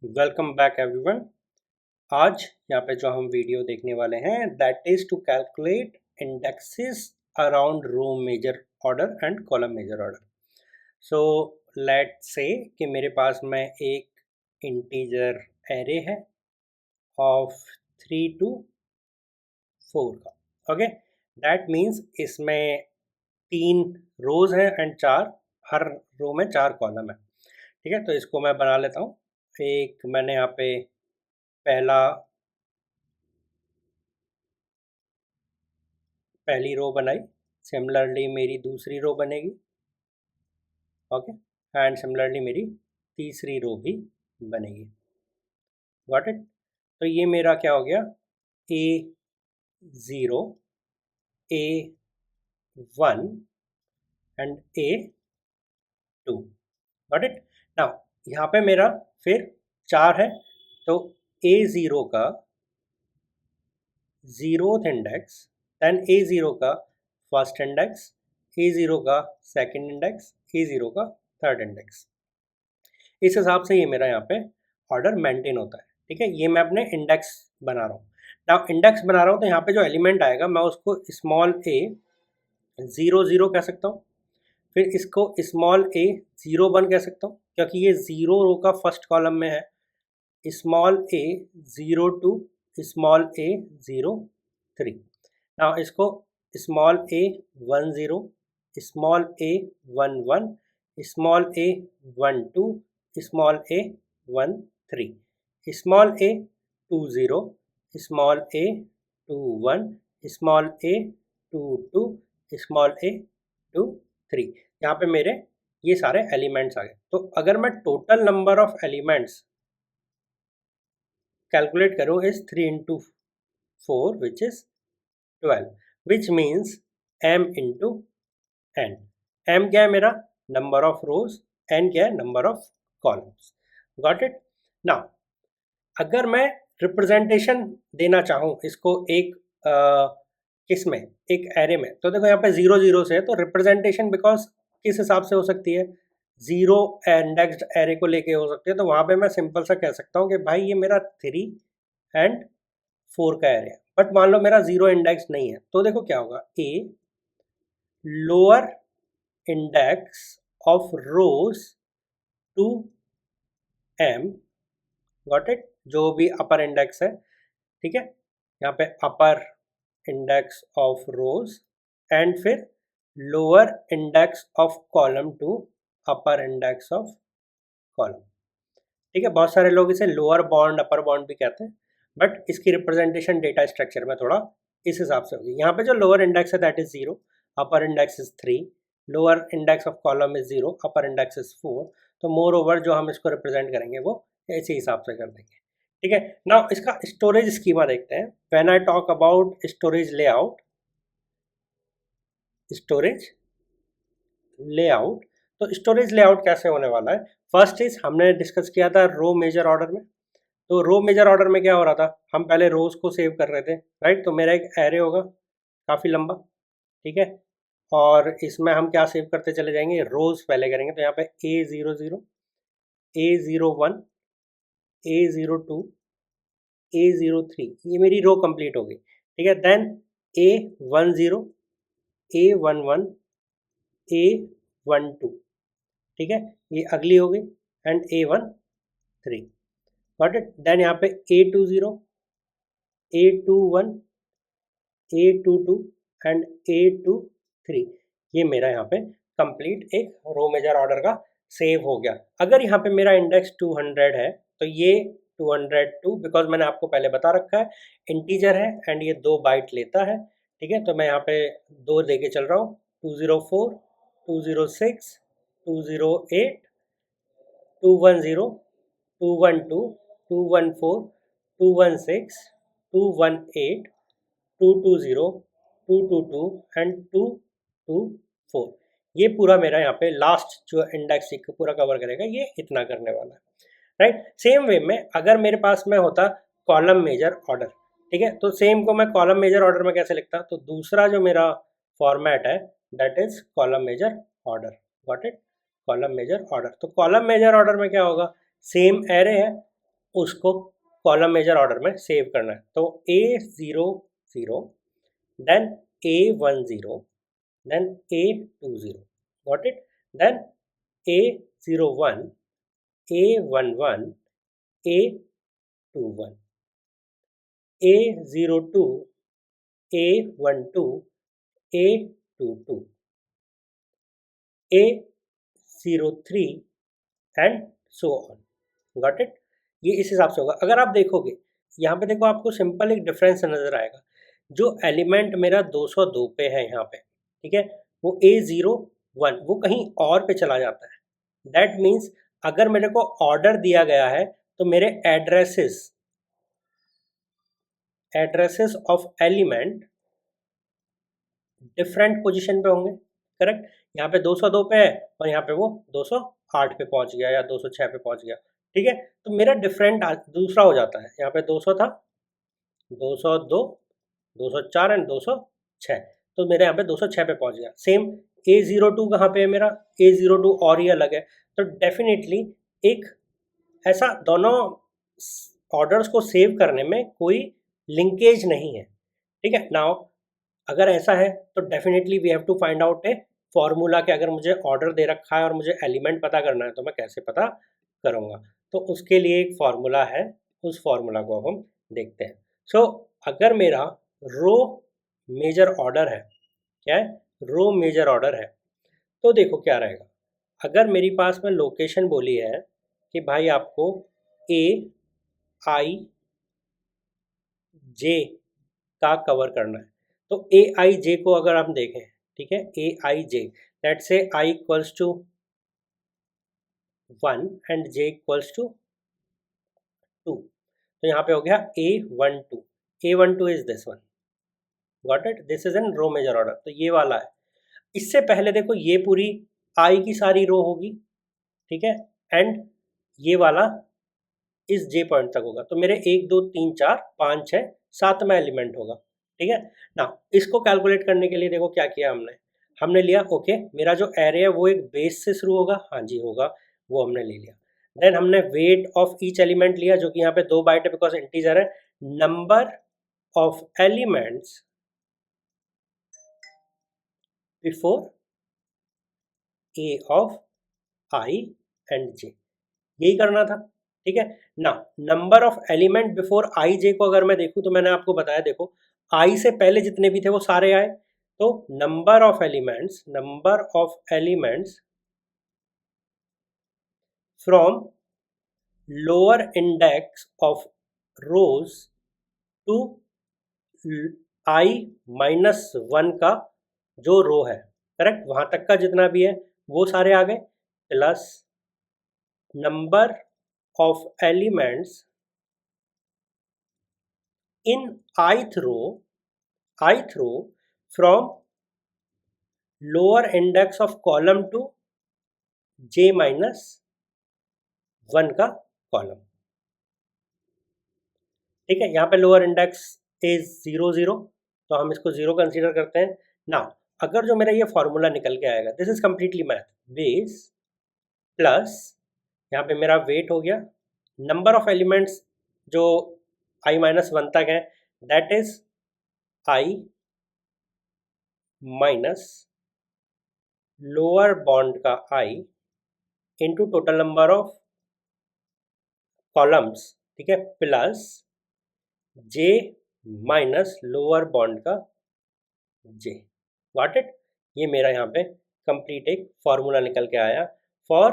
Welcome back everyone. आज यहाँ पे जो हम वीडियो देखने वाले हैं that is to calculate indexes around row major order and column major order. So let's say कि मेरे पास में एक इंटीजर एरे है ऑफ 3 to 4 का। ओके, दैट मीन्स इसमें 3 रोज हैं एंड हर रो में 4 कॉलम है। ठीक है, तो इसको मैं बना लेता हूँ। एक मैंने यहाँ पे पहला पहली रो बनाई, सिमिलरली मेरी दूसरी रो बनेगी। ओके, एंड सिमिलरली मेरी तीसरी रो भी बनेगी। Got it. तो ये मेरा क्या हो गया, A0, A1 and A2। Got it. Now यहाँ पे मेरा फिर 4 है, तो A0 का जीरोथ इंडेक्स, देन A0 का फर्स्ट इंडेक्स, A0 का सेकंड इंडेक्स, A0 का थर्ड इंडेक्स। इस हिसाब से ये मेरा यहाँ पे ऑर्डर मेंटेन होता है। ठीक है, ये मैं अपने इंडेक्स बना रहा हूँ। नाउ इंडेक्स बना रहा हूँ तो यहाँ पे जो एलिमेंट आएगा मैं उसको स्मॉल a 0 0 कह सकता हूँ, फिर इसको स्मॉल a 0 1 कह सकता हूँ क्योंकि ये 0 रो का फर्स्ट कॉलम में है, small a 0 2, small a 0 3। Now इसको small a 1 0, small a 1 1, small a 1 2, small a 1 3, small a 2 0, small a 2 1, small a 2 2, small a 2 3। यहाँ पे मेरे ये सारे एलिमेंट्स आ गए। तो अगर मैं total number of elements calculate करूँ is 3 into 4 which is 12, which means m into n। m क्या है मेरा, नंबर ऑफ रोज, n क्या है, number of columns. Got it. Now अगर मैं रिप्रेजेंटेशन देना चाहूँ इसको एक किसमें, एक एरे में, तो देखो यहाँ पे 0 0 से है, तो रिप्रेजेंटेशन बिकॉज किस हिसाब से हो सकती है, 0 इंडेक्स्ड एरे को लेके हो सकती है। तो वहाँ पे मैं सिंपल सा कह सकता हूँ कि भाई ये मेरा 3 एंड 4 का एरे है, बट मान लो मेरा 0 इंडेक्स नहीं है, तो देखो क्या होगा, a lower index of rows to m। Got it, जो भी अपर इंडेक्स है। ठीक है, यहाँ पे upper index of rows and फिर lower index of column to upper index of column. ठीक है, बहुत सारे लोग इसे लोअर बाउंड अपर बाउंड भी कहते हैं, बट इसकी रिप्रेजेंटेशन डेटा स्ट्रक्चर में थोड़ा इस हिसाब से होगी। यहाँ पे जो लोअर इंडेक्स है that is 0, upper index is 3, lower index of column is 0, upper index is 4। तो मोर ओवर जो हम इसको रिप्रेजेंट करेंगे वो इसी हिसाब से कर देंगे। ठीक है, नाउ इसका स्टोरेज स्कीमा देखते हैं। When I talk about storage layout, storage layout, तो स्टोरेज लेआउट कैसे होने वाला है। फर्स्ट इज हमने डिस्कस किया था रो मेजर ऑर्डर में। तो रो मेजर ऑर्डर में क्या हो रहा था, हम पहले रोज को सेव कर रहे थे, राइट। तो मेरा एक एरे होगा काफ़ी लंबा, ठीक है, और इसमें हम क्या सेव करते चले जाएंगे, रोज पहले करेंगे। तो यहाँ पे A0 0, A01, A02, A03, ये मेरी रो कंप्लीट हो गई। ठीक है, देन A10, A11, A12, ठीक है, ये अगली हो गई, and A13। Got it. Then यहाँ पे A20, A21, A22 and A23, ये मेरा यहाँ पे कंप्लीट एक रो मेजर ऑर्डर का सेव हो गया। अगर यहाँ पे मेरा इंडेक्स 200 है तो ये 202, बिकॉज मैंने आपको पहले बता रखा है इंटीजर है एंड ये 2 बाइट लेता है। ठीक है, तो मैं यहाँ पे 2 लेके चल रहा हूँ, 204, 206, 208, 210, 212, 214, 216, 218, 220, 222 एंड 224। ये पूरा मेरा यहाँ पे लास्ट जो इंडेक्स को पूरा कवर करेगा, ये इतना करने वाला है, राइट। सेम वे में अगर मेरे पास में होता कॉलम मेजर ऑर्डर, ठीक है, तो सेम को मैं कॉलम मेजर ऑर्डर में कैसे लिखता, तो दूसरा जो मेरा फॉर्मेट है that is column major order. Got it, column major order. तो कॉलम मेजर ऑर्डर में क्या होगा, सेम एरे है, उसको कॉलम मेजर ऑर्डर में सेव करना है। तो A00, then A10, then A20, got it? Then A01, A11, A21, A02, A12, A22, A03 and so on, got it? ये इस हिसाब से होगा। अगर आप देखोगे यहाँ पे, देखो आपको सिंपल एक डिफरेंस नजर आएगा। जो एलिमेंट मेरा 202 पे है यहाँ पे, ठीक है, वो A01 वो कहीं और पे चला जाता है। दैट मीन्स अगर मेरे को ऑर्डर दिया गया है तो मेरे addresses of element different position पे होंगे, करेक्ट? यहाँ पे 202 पे है और यहाँ पे वो 208 पे पहुंच गया या 206 पे पहुंच गया, ठीक है? तो मेरा डिफरेंट दूसरा हो जाता है। यहाँ पे 200 था, 202, 204 एंड 206, तो मेरे यहाँ पे 206 पे पहुंच गया। सेम A02 कहाँ पे है मेरा? A02 और ही अलग है। तो डेफिनेटली एक ऐसा दोनों ऑर्डर्स को सेव करने में कोई लिंकेज नहीं है, ठीक है? नाउ अगर ऐसा है तो definitely we have to find out a formula कि अगर मुझे ऑर्डर दे रखा है और मुझे एलिमेंट पता करना है तो मैं कैसे पता करूँगा। तो उसके लिए एक फार्मूला है, उस फार्मूला को अब हम देखते हैं। सो अगर मेरा रो मेजर ऑर्डर है, क्या है? रो मेजर ऑर्डर है, तो देखो क्या रहेगा। अगर मेरी पास में लोकेशन बोली है कि भाई आपको ए आई जे का कवर करना है, तो ए आई जे को अगर हम देखें, ठीक है, ए आई J, let's say I equals to 1 and J equals to 2, तो यहाँ पे हो गया A12, A12 is this one, got it? This is an row major order, तो ये वाला है। इससे पहले देखो ये पूरी आई की सारी रो होगी, ठीक है, एंड ये वाला इस जे पॉइंट तक होगा, तो मेरे 1 2 3 4 5 6 7वां एलिमेंट होगा, ठीक है ना? इसको कैलकुलेट करने के लिए देखो क्या किया हमने लिया, ओके, मेरा जो एरे है वो एक बेस से शुरू होगा, हाँ जी होगा, वो हमने ले लिया। देन हमने वेट ऑफ ईच एलिमेंट लिया, जो कि यहाँ पे 2 बाइट है बिकॉज इंटीजर है। Number of elements before A of I and J, यही करना था, ठीक है ना? Number of element before I J को अगर मैं देखूं तो मैंने आपको बताया, देखो आई से पहले जितने भी थे वो सारे आए, तो number of elements from lower index of rows to i-1 का जो रो है, करेक्ट, वहां तक का जितना भी है वो सारे आ गए, plus number of elements in ith row from lower index of column to j minus 1 का कॉलम, ठीक है? यहाँ पे लोअर इंडेक्स इज 0 0, तो हम इसको 0 कंसीडर करते हैं ना। अगर जो मेरा ये फॉर्मूला निकल के आएगा, this is completely math, base plus यहाँ पे मेरा वेट हो गया, नंबर ऑफ एलिमेंट्स जो i-1 तक है, that is i minus lower bond का i into total number of columns, ठीक है, plus j minus lower bond का j, गॉट इट? ये मेरा यहाँ पे कंप्लीट एक फॉर्मूला निकल के आया फॉर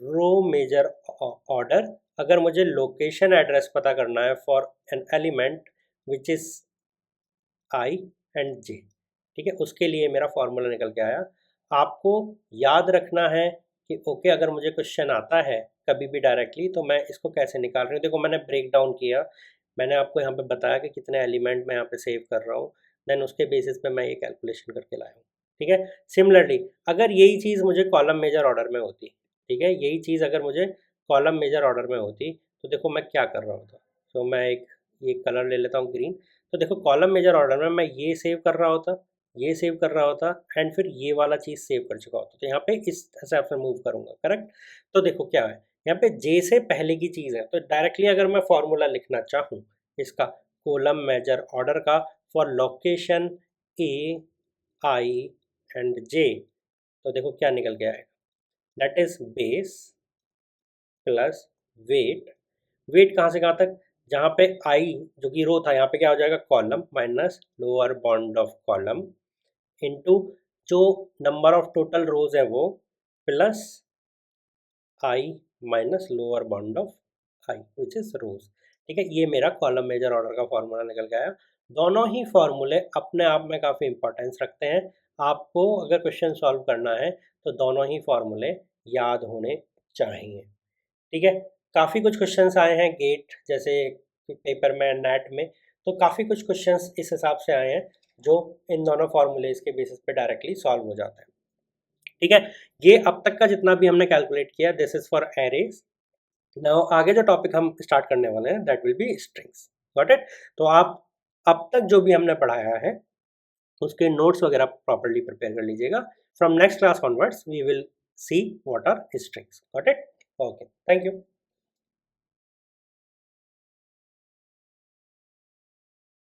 रो मेजर ऑर्डर। अगर मुझे लोकेशन एड्रेस पता करना है for an element which is I and J, ठीक है, उसके लिए मेरा फॉर्मूला निकल के आया। आपको याद रखना है कि ओके, अगर मुझे क्वेश्चन आता है कभी भी डायरेक्टली, तो मैं इसको कैसे निकाल रही हूँ। देखो मैंने ब्रेक डाउन किया, मैंने आपको यहाँ पे बताया कि कितने एलिमेंट मैं यहाँ पे सेव कर रहा हूँ, देन उसके बेसिस पे मैं ये कैलकुलेशन करके लाया हूँ, ठीक है? सिमिलरली अगर यही चीज़ मुझे कॉलम मेजर ऑर्डर में होती, ठीक है, यही चीज़ अगर मुझे कॉलम मेजर ऑर्डर में होती, तो देखो मैं क्या कर रहा होता। तो मैं एक ये कलर ले लेता हूँ ग्रीन, तो देखो कॉलम मेजर ऑर्डर में मैं ये सेव कर रहा होता, ये सेव कर रहा होता, एंड फिर ये वाला चीज़ सेव कर चुका होता, तो यहाँ पे इस हिसाब से मूव करूँगा, करेक्ट? तो देखो क्या है, यहाँ पे जे से पहले की चीज़ है, तो डायरेक्टली अगर मैं फॉर्मूला लिखना चाहूँ इसका कॉलम मेजर ऑर्डर का for location A I and J, तो देखो क्या निकल के आएगा, that is base plus weight. Weight कहाँ से कहाँ तक, जहाँ पे आई जो कि रो था यहाँ पे क्या हो जाएगा, column minus lower bound of column into जो नंबर ऑफ टोटल रोज है वो plus I minus lower bound of I which is rows. ठीक है, ये मेरा कॉलम मेजर ऑर्डर का फॉर्मूला निकल गया। दोनों ही फॉर्मूले अपने आप में काफ़ी इंपॉर्टेंस रखते हैं। आपको अगर क्वेश्चन सॉल्व करना है तो दोनों ही फॉर्मूले याद होने चाहिए। ठीक है, काफ़ी कुछ क्वेश्चंस आए हैं गेट जैसे पेपर में, नेट में, तो काफ़ी कुछ क्वेश्चंस इस हिसाब से आए हैं जो इन दोनों फॉर्मूलेज के बेसिस पे डायरेक्टली सॉल्व हो जाता है। ठीक है, ये अब तक का जितना भी हमने कैलकुलेट किया this is for arrays. Now आगे जो टॉपिक हम स्टार्ट करने वाले हैं that will be strings. Got it? तो आप अब तक जो भी हमने पढ़ाया है उसके नोट्स वगैरह प्रॉपर्ली प्रिपेयर कर लीजिएगा। From next class onwards we will see what are strings. Got it? Okay, thank you.